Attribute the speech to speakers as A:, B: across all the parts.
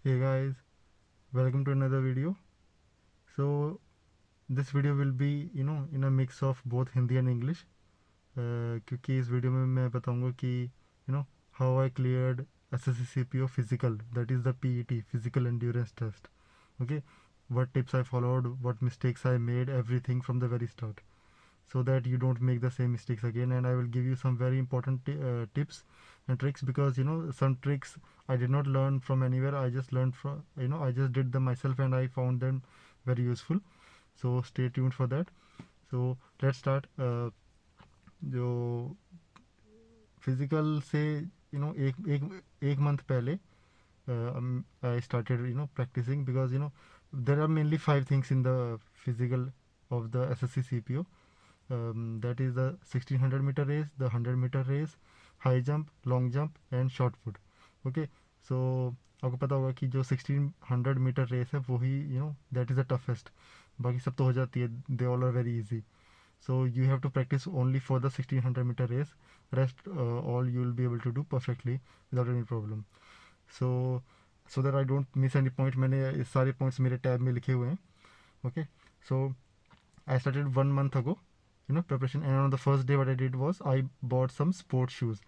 A: Hey guys, welcome to another video. So this video will be in a mix of both Hindi and English. क्योंकि इस video में मैं बताऊंगा कि how I cleared SSC CPO physical, that is the PET, physical endurance test. Okay, what tips I followed, what mistakes I made, everything from the very start, so that you don't make the same mistakes again. And I will give you some very important tips and tricks, because some tricks I did not learn from anywhere. I just learned from, I just did them myself and I found them very useful. So stay tuned for that. So let's start. जो physical से एक एक एक month पहले I started practicing, because there are mainly 5 things in the physical of the SSC CPO. That is the 1600-meter race, the 100-meter race, high jump, long jump and shot put. Okay, so आपको पता होगा कि जो 1600-meter race है वही that is the toughest. बाकी सब तो हो जाती है, they all are very easy. So you have to practice only for the 1600-meter race. Rest all you will be able to do perfectly without any problem. So that I don't miss any point, मैंने इस सारे points मेरे tab में लिखे हुए हैं. Okay, so I started 1 month ago preparation, and on the first day what I did was I bought some sports shoes.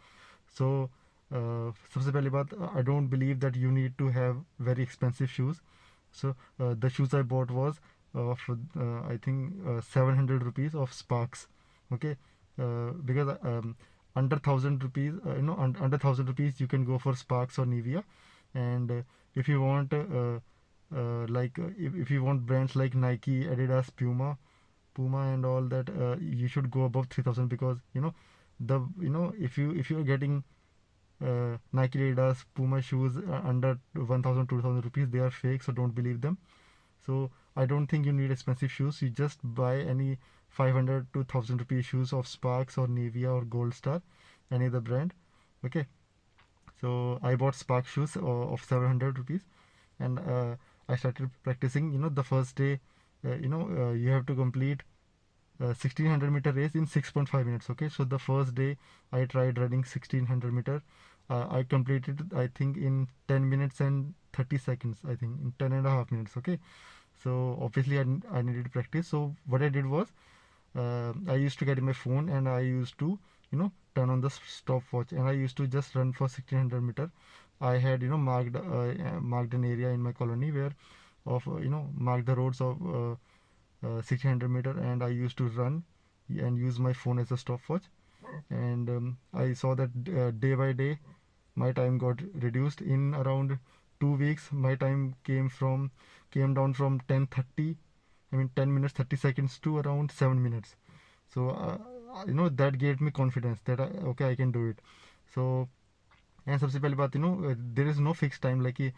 A: So सबसे पहली बात, I don't believe that you need to have very expensive shoes. So the shoes I bought was of I think 700 rupees of Sparks. Okay, because under 1,000 rupees, under 1,000 rupees you can go for Sparks or Nivea. And if you want if you want brands like Nike, Adidas, Puma and all that, you should go above 3,000, because the if you are getting Nike, Adidas, Puma shoes under 1,000, 2,000 rupees, they are fake, so don't believe them. So I don't think you need expensive shoes. You just buy any 500 to 1,000 rupee shoes of Sparks or Nivea or Gold Star, any other brand. Okay, so I bought Spark shoes of 700 rupees, and I started practicing. The first day, you have to complete 1600-meter race in 6.5 minutes. Okay, so the first day I tried running 1600-meter. I completed, I think, in 10 minutes and 30 seconds, I think in 10.5 minutes. Okay, so obviously I needed practice. So what I did was, I used to carry my phone and I used to turn on the stopwatch, and I used to just run for 1600-meter. I had marked an area in my colony where of marked the roads of 1600-meter, and I used to run and use my phone as a stopwatch. And I saw that day by day my time got reduced. In around 2 weeks my time came down from 10 minutes 30 seconds to around 7 minutes. So that gave me confidence that okay, I can do it. So, and सबसे पहली बात, there is no fixed time, like you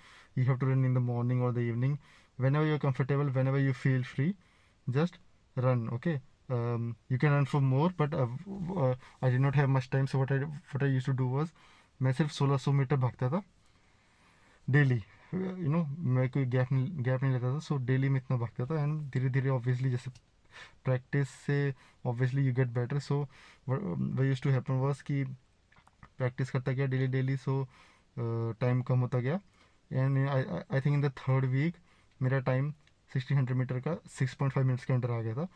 A: have to run in the morning or the evening. Whenever you're comfortable, whenever you feel free, just run. Okay, you can run for more, but I did not have much time. So what I used to do was, मैं सिर्फ 1600 metre भागता था daily. मैं कोई gap नहीं लेता था. So daily में इतना भागता था, एंड धीरे धीरे ऑब्वियसली जैसे प्रैक्टिस से obviously you get better. So what used to happen was कि प्रैक्टिस करता गया डेली डेली. सो टाइम कम होता गया, and I think in the third week मेरा टाइम 1600 मीटर का 6.5 मिनट्स के अंडर आ गया था.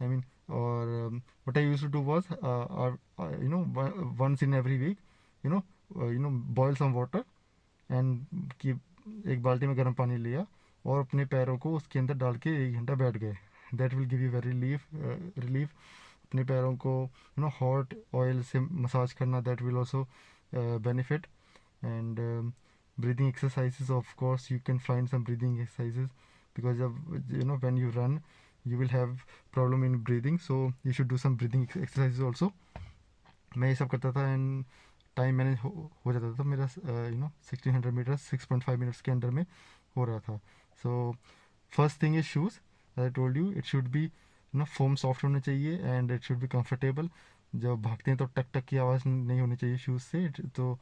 A: I mean, और what I used to do was, once in every week, boil some water, and कि एक बाल्टी में गर्म पानी लिया और अपने पैरों को उसके अंदर डाल के 1 घंटा बैठ गए. That will give you very relief. अपने पैरों को हॉट ऑयल से मसाज करना, that will also benefit. And breathing exercises, of course you can find some breathing exercises, because of when you run you will have problem in breathing, so you should do some breathing exercises also. मैं ये सब करता था, and time manage हो जाता था मेरा. 1600 metre 6.5 minutes के अंदर में हो रहा था. So first thing is shoes. I told you it should be foam soft होने चाहिए, and it should be comfortable. जब भागते हैं तो टक टक की आवाज़ नहीं होनी चाहिए शूज़ से. तो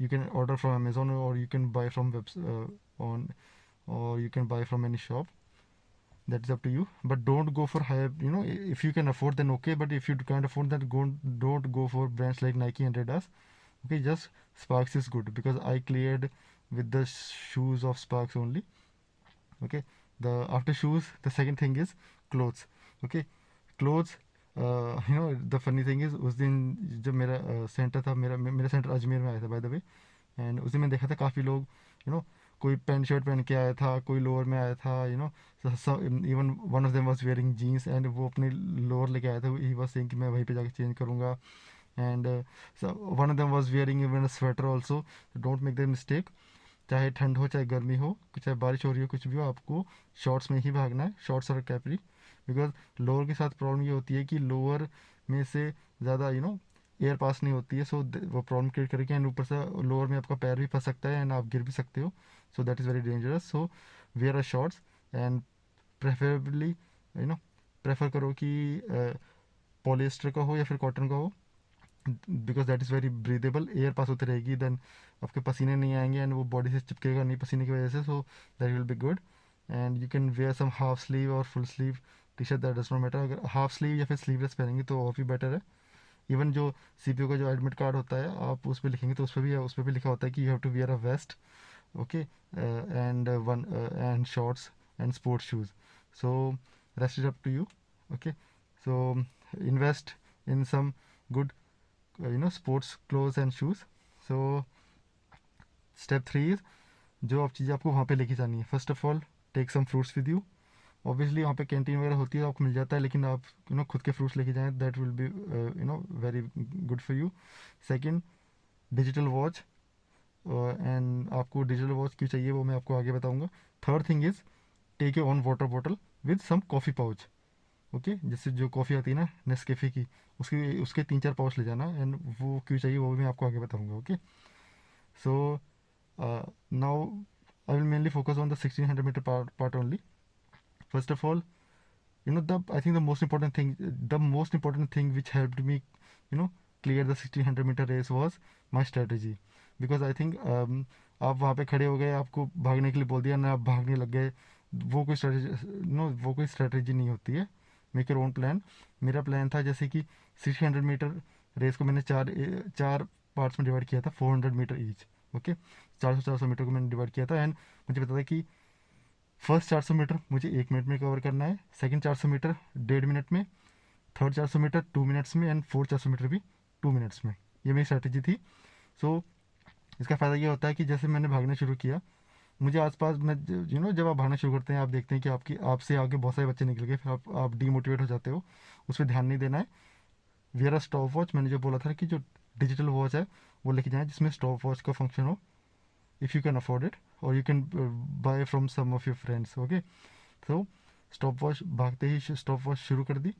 A: you can order from Amazon, or you can buy from or you can buy from any shop. That's up to you, but don't go for higher. If you can afford, then okay, but if you can't afford that, don't go for brands like Nike and Adidas. Okay, just Sparks is good, because I cleared with the shoes of Sparks only. Okay, the after shoes, the second thing is clothes. Okay, clothes. The funny thing is, उस दिन जब मेरा centre था, मेरा centre Ajmer में आया था by the way, and उस दिन मैंने देखा था काफ़ी लोग, कोई पैंट शर्ट पहन के आया था, कोई लोअर में आया था, even one of them was wearing jeans, and वो अपने लोअर लेके आया था, ही वाज सेइंग कि मैं वहीं पे जाके चेंज करूँगा, and one of them was wearing even a sweater also. Don't make the mistake. चाहे ठंड हो, चाहे गर्मी हो, चाहे बारिश हो रही हो, कुछ भी हो, आपको शॉर्ट्स में ही भागना है, शॉर्ट्स और कैपरी. बिकॉज लोअर के साथ प्रॉब्लम ये होती है कि लोअर में से ज़्यादा एयर पास नहीं होती है, सो वो प्रॉब्लम क्रिएट करेगी, एंड ऊपर से लोअर में आपका पैर भी फंस सकता है एंड आप गिर भी सकते हो. So that is very dangerous. So wear a shorts, and preferably prefer करो कि पॉलिएस्टर का हो या फिर कॉटन का हो, because that is very breathable. Air pass होती रहेगी, देन आपके पसीने नहीं आएंगे एंड वो बॉडी से चिपकेगा नहीं पसीने की वजह से. So that will be good. And you can wear some half sleeve और full sleeve T shirt, that does not matter. अगर हाफ स्लीव या फिर स्लीवलेस पहनेंगे तो और भी बेटर है. इवन जो सीपीयू का जो एडमिट कार्ड होता है, आप उस पर लिखेंगे तो उस पर भी लिखा होता है कि you have to wear a vest, okay, and shorts and sports shoes. So rest is up to you. Okay, so invest in some good sports clothes and shoes. So step 3 is, जो आप चीज़ें आपको वहाँ पे लेके जानी है. First of all, take some fruits with you. Obviously वहाँ पे कैंटीन वगैरह होती है, आपको मिल जाता है, लेकिन आप खुद के फ्रूट्स लेके जाएं, that will be very good for you. Second, digital watch. And आपको डिजिटल वॉच क्यों चाहिए वो मैं आपको आगे बताऊँगा. Third thing is, take your own water bottle with some coffee pouch. Okay, जैसे जो कॉफ़ी आती है ना नेस्कैफ़े की, उसके 3-4 पाउच ले जाना, एंड वो क्यों चाहिए वो भी मैं आपको आगे बताऊंगा. Okay, so now I will mainly focus on the 1600 metre part only. First of all, I think the most important thing which helped me clear the 1600 meter race was my strategy. Because I think आप वहाँ पे खड़े हो गए, आपको भागने के लिए बोल दिया ना, आप भागने लग गए, वो कोई स्ट्रेटजी नहीं होती है. Make your own plan. मेरा प्लान था जैसे कि 1600 मीटर रेस को मैंने चार पार्ट्स में डिवाइड किया था, 400 मीटर ईच. ओके, 400 मीटर को मैंने डिवाइड किया था, एंड मुझे पता था कि फर्स्ट 400 मीटर मुझे 1 मिनट में कवर करना है, सेकंड 400 मीटर 1.5 मिनट में, थर्ड 400 मीटर 2 मिनट्स में, एंड फोर्थ 400 मीटर भी 2 मिनट्स में. ये मेरी स्ट्रैटेजी थी. सो इसका फ़ायदा ये होता है कि जैसे मैंने भागना शुरू किया, मुझे आसपास में जब आप भागना शुरू करते हैं, आप देखते हैं कि आपसे आगे बहुत सारे बच्चे निकल गए, फिर आप डीमोटिवेट हो जाते हो. उस पर ध्यान नहीं देना है. Wear a stop watch. मैंने जो बोला था कि जो डिजिटल वॉच है वो लेके जाएं जिसमें स्टॉप वॉच का फंक्शन हो, if you can afford it, और you can buy from some of your friends. Okay, तो स्टॉप वॉच, भागते ही स्टॉप वॉच शुरू कर दी,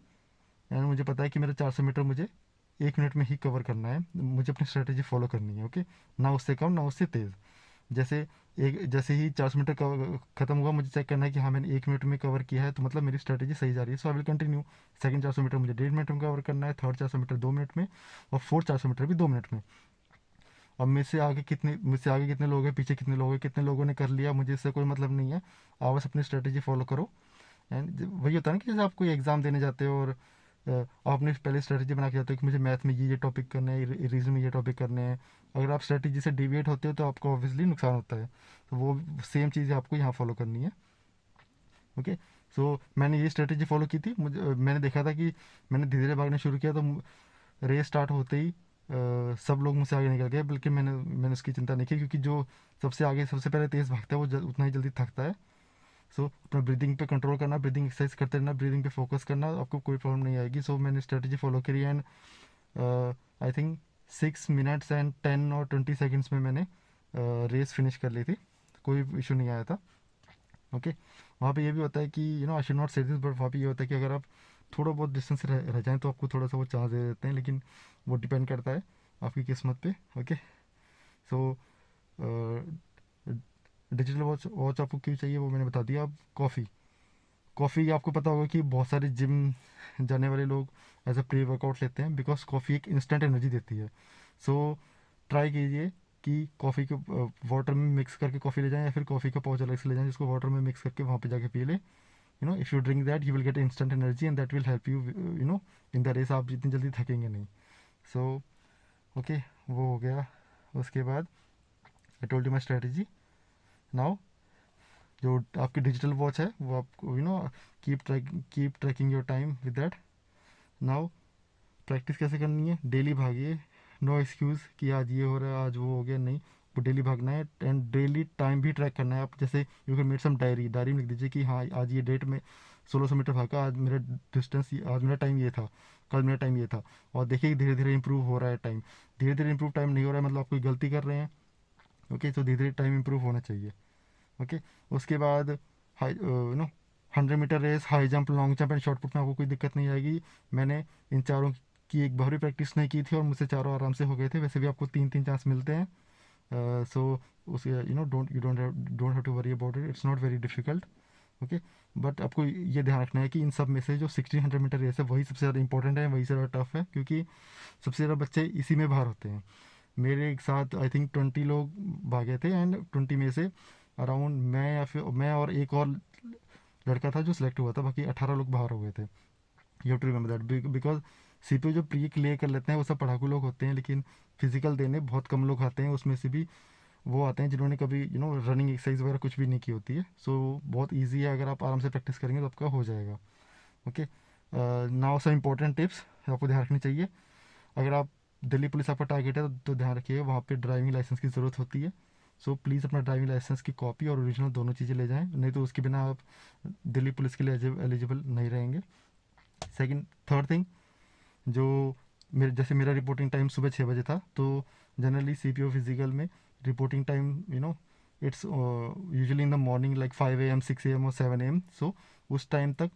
A: एंड मुझे पता है कि मेरा 400 मीटर मुझे 1 मिनट में ही कवर करना है. मुझे अपनी स्ट्रेटेजी फॉलो करनी है. ओके, ना उससे कम ना उससे तेज़. जैसे ही 400 मीटर खत्म हुआ, मुझे चेक करना है कि हाँ मैंने 1 मिनट में कवर किया है, तो मतलब मेरी स्ट्रेटेजी सही जा रही है. So I will continue. Second 400 metre मुझे 1.5 मिनट में कवर करना है, थर्ड 400 मीटर 2 मिनट में, और फोर्थ 400 मीटर भी 2 मिनट में. अब मुझसे आगे कितने लोग हैं, पीछे कितने लोग हैं, कितने लोगों ने कर लिया, मुझे इससे कोई मतलब नहीं है. आप बस अपनी स्ट्रेटेजी फॉलो करो. एंड वही होता है ना कि जैसे आप कोई एग्ज़ाम देने जाते हो और आपने पहले स्ट्रेटजी बना के जाते हो कि मुझे मैथ में ये टॉपिक करने हैं, रीजन में ये टॉपिक करने हैं. अगर आप स्ट्रेटजी से डिविएट होते हो तो आपको ऑब्वियसली नुकसान होता है. तो वो सेम चीज़ आपको यहाँ फॉलो करनी है. ओके, सो मैंने ये स्ट्रेटजी फॉलो की थी. मैंने देखा था कि मैंने धीरे धीरे भागना शुरू किया, तो रेस स्टार्ट होते ही सब लोग मुझसे आगे निकल गए, बल्कि मैंने उसकी चिंता नहीं की, क्योंकि जो सबसे आगे सबसे पहले तेज़ भागता है वो उतना ही जल्दी थकता है. सो अपना ब्रीदिंग पे कंट्रोल करना, ब्रीदिंग एक्सरसाइज करते रहना, ब्रीदिंग पे फोकस करना, आपको कोई प्रॉब्लम नहीं आएगी. सो मैंने स्ट्रेटजी फॉलो करी, and I think 6 minutes and 10 और 20 सेकेंड्स में मैंने रेस फिनिश कर ली थी. कोई इशू नहीं आया था. ओके, वहाँ पे ये भी होता है कि आई शुड नॉट से दिस, बट वहाँ पे ये होता है कि अगर आप थोड़ा बहुत डिस्टेंस रह जाएँ तो आपको थोड़ा सा वो चांस दे देते हैं, लेकिन वो डिपेंड करता है आपकी किस्मत पे. ओके, सो डिजिटल वॉच आपको क्यों चाहिए वो मैंने बता दिया. अब कॉफ़ी आपको पता होगा कि बहुत सारे जिम जाने वाले लोग एज अ प्री वर्कआउट लेते हैं, बिकॉज कॉफ़ी एक इंस्टेंट एनर्जी देती है. सो ट्राई कीजिए कि कॉफ़ी को वाटर में मिक्स करके कॉफ़ी ले जाएं, या फिर कॉफ़ी का पाउच अलग से ले जाएं जिसको वाटर में मिक्स करके वहाँ पे जाके पी लें. If you drink that you will get instant energy, and that will help you in the race. आप जितनी जल्दी थकेंगे नहीं. सो ओके, वो हो गया. उसके बाद I told you my strategy. Now जो आपकी डिजिटल वॉच है वो आपको keep trekking your time with that. Now practice कैसे करनी है? डेली भागिए. नो एक्सक्यूज़ कि आज ये हो रहा है, आज वो हो गया. नहीं, वो डेली भागना है एंड डेली टाइम भी ट्रैक करना है. आप जैसे you can make some diary में लिख दीजिए कि हाँ आज ये डेट में 1600 मीटर भागा, आज मेरा डिस्टेंस, आज मेरा टाइम ये था, कल मेरा टाइम ये था. और देखिए धीरे धीरे इंप्रूव हो रहा है टाइम. धीरे धीरे इंप्रूव टाइम नहीं हो रहा है मतलब आप कोई गलती कर रहे हैं. ओके, तो धीरे धीरे टाइम इंप्रूव होना चाहिए. ओके, उसके बाद high 100 metre race, high jump, long jump and short put में आपको कोई दिक्कत नहीं आएगी. मैंने इन चारों की एक बार भी प्रैक्टिस नहीं की थी और मुझसे चारों आराम से हो गए थे. वैसे भी आपको 3-3 चांस मिलते हैं. So us don't have to worry about it. It's not very difficult. Okay, but आपको ये ध्यान रखना है कि इन सब में से जो 1600 मीटर रेस है वही सबसे ज़्यादा इंपॉर्टेंट है, वही से ज़्यादा टफ है, क्योंकि सबसे ज़्यादा बच्चे इसी में बाहर होते हैं. मेरे एक साथ आई थिंक 20 लोग भागे थे एंड 20 में से अराउंड मैं या फिर मैं और एक और लड़का था जो सिलेक्ट हुआ था, बाकी 18 लोग बाहर हो गए थे. You to remember that because CPU जो प्री क्लियर कर लेते हैं वो सब पढ़ाकू लोग होते हैं, लेकिन फिजिकल देने बहुत कम लोग आते हैं. उसमें से भी वो आते हैं जिन्होंने कभी रनिंग एक्सरसाइज वगैरह कुछ भी नहीं की होती है. सो बहुत ईजी है, अगर आप आराम से प्रैक्टिस करेंगे तो आपका हो जाएगा. Okay, now some important tips आपको ध्यान रखनी चाहिए. अगर आप दिल्ली पुलिस आपका टारगेट है तो ध्यान रखिए वहाँ पे ड्राइविंग लाइसेंस की ज़रूरत होती है. सो प्लीज़ अपना ड्राइविंग लाइसेंस की कॉपी और ओरिजिनल दोनों चीज़ें ले जाएं, नहीं तो उसके बिना आप दिल्ली पुलिस के लिए एलिजिबल नहीं रहेंगे. सेकंड थर्ड थिंग, जो मेरा रिपोर्टिंग टाइम सुबह 6 बजे था, तो जनरली सीपीओ फिजिकल में reporting time it's usually in the morning like 5 AM 6 AM और 7 AM. सो उस टाइम तक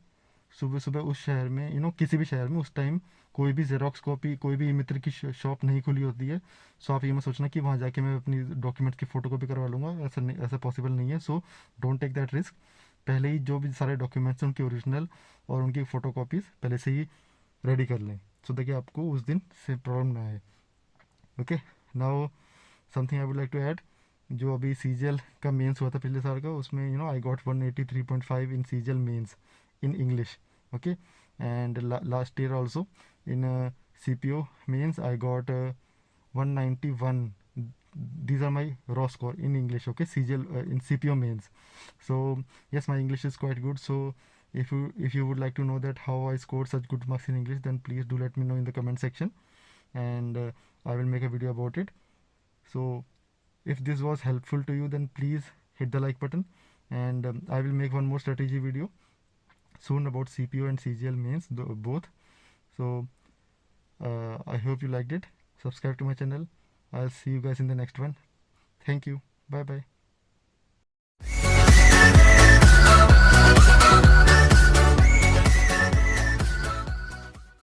A: सुबह सुबह उस शहर में किसी भी शहर में उस टाइम कोई भी जेरोक्स कॉपी, कोई भी मित्र की शॉप नहीं खुली होती है. सो आप ये मत सोचना कि वहाँ जाके मैं अपनी डॉक्यूमेंट्स की फ़ोटो कॉपी करवा लूँगा. ऐसा नहीं, ऐसा पॉसिबल नहीं है. So don't take that risk. पहले ही जो भी सारे डॉक्यूमेंट्स हैं उनकी ओरिजिनल और उनकी फ़ोटो कॉपीज़ पहले से ही रेडी कर लें, सो ताकि आपको उस दिन से प्रॉब्लम ना आए. Okay, now something I would like to add. जो अभी सीजीएल का मेंस हुआ था पिछले साल का, उसमें I got 183.5 in CGL mains in English. Okay, and last year also in CPO mains I got 191. These are my raw score in English. Okay, CGL in CPO mains. So yes, my English is quite good. So if you would like to know that how I scored such good marks in English, then please do let me know in the comment section, and I will make a video about it. So if this was helpful to you, then please hit the like button, and I will make one more strategy video soon about CPO and CGL mains both. So I hope you liked it. Subscribe to my channel. I'll see you guys in the next one. Thank you. Bye bye.